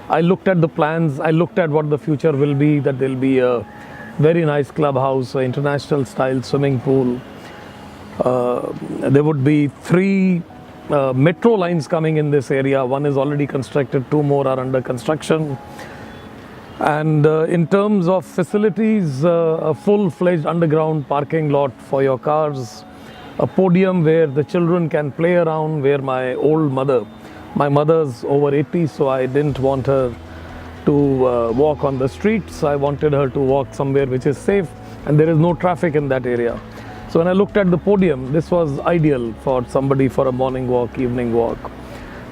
I looked at the plans, I looked at what the future will be, that there'll be a very nice clubhouse, an international style swimming pool. There would be 3 metro lines coming in this area. One is already constructed, 2 more are under construction. And in terms of facilities, a full-fledged underground parking lot for your cars, a podium where the children can play around, where my mother's over 80, so I didn't want her to walk on the streets. I wanted her to walk somewhere which is safe and there is no traffic in that area. So when I looked at the podium, this was ideal for somebody for a morning walk, evening walk.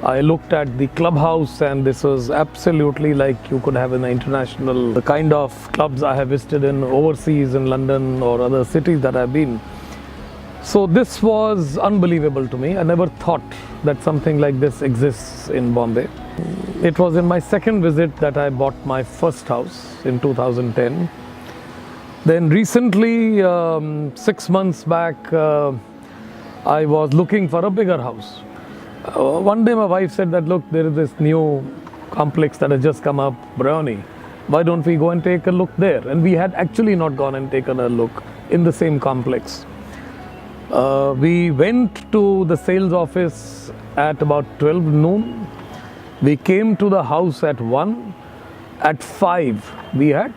I looked at the clubhouse and this was absolutely like you could have in the international, the kind of clubs I have visited in overseas in London or other cities that I've been. So this was unbelievable to me. I never thought that something like this exists in Bombay. It was in my second visit that I bought my first house in 2010. Then recently, 6 months back, I was looking for a bigger house. One day my wife said that, look, there is this new complex that has just come up, Brownie. Why don't we go and take a look there? And we had actually not gone and taken a look in the same complex. We went to the sales office at about 12 noon. We came to the house at 1. At 5, we had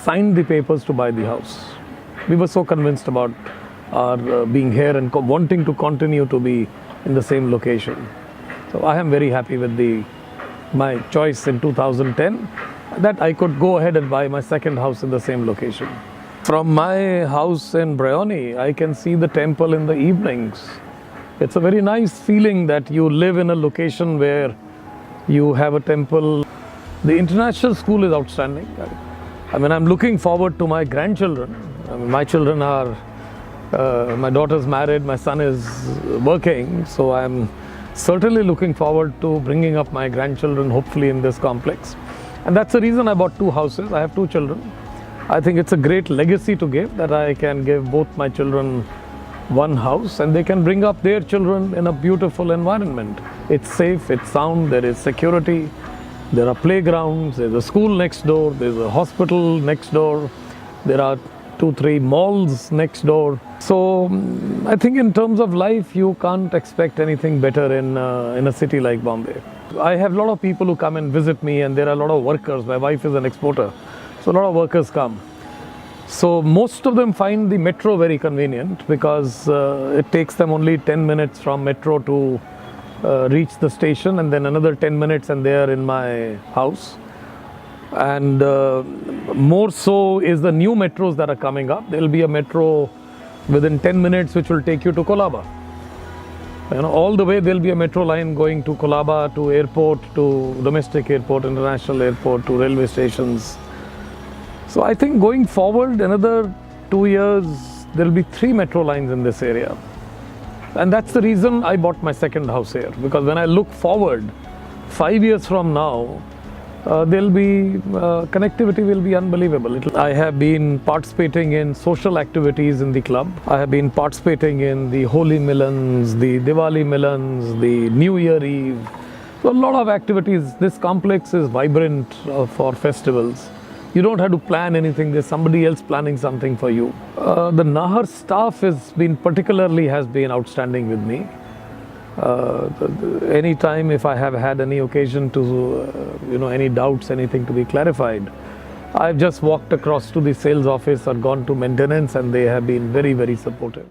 signed the papers to buy the house. We were so convinced about our being here and wanting to continue to be in the same location. So I am very happy with my choice in 2010 that I could go ahead and buy my second house in the same location. From my house in Brownie, I can see the temple in the evenings. It's a very nice feeling that you live in a location where you have a temple. The international school is outstanding. I mean, I'm looking forward to my grandchildren. I mean, my children are, my daughter's married, my son is working, so I'm certainly looking forward to bringing up my grandchildren, hopefully in this complex. And that's the reason I bought 2 houses. I have 2 children. I think it's a great legacy to give, that I can give both my children one house and they can bring up their children in a beautiful environment. It's safe, it's sound, there is security, there are playgrounds, there's a school next door, there's a hospital next door, there are 2-3 malls next door. So I think in terms of life, you can't expect anything better in a city like Bombay. I have a lot of people who come and visit me, and there are a lot of workers. My wife is an exporter, so a lot of workers come. So most of them find the metro very convenient because it takes them only 10 minutes from metro to reach the station, and then another 10 minutes and they are in my house. And more so is the new metros that are coming up. There will be a metro within 10 minutes which will take you to Colaba. You know, all the way there will be a metro line going to Colaba, to airport, to domestic airport, international airport, to railway stations. So I think going forward another 2 years, there will be 3 metro lines in this area. And that's the reason I bought my second house here, because when I look forward 5 years from now, there'll be connectivity will be unbelievable. I have been participating in social activities in the club. I have been participating in the Holi Milans, the Diwali Milans, the New Year Eve. So a lot of activities. This complex is vibrant for festivals. You don't have to plan anything. There's somebody else planning something for you. The Nahar staff has been outstanding with me. Anytime if I have had any occasion to, any doubts, anything to be clarified, I've just walked across to the sales office or gone to maintenance, and they have been very, very supportive.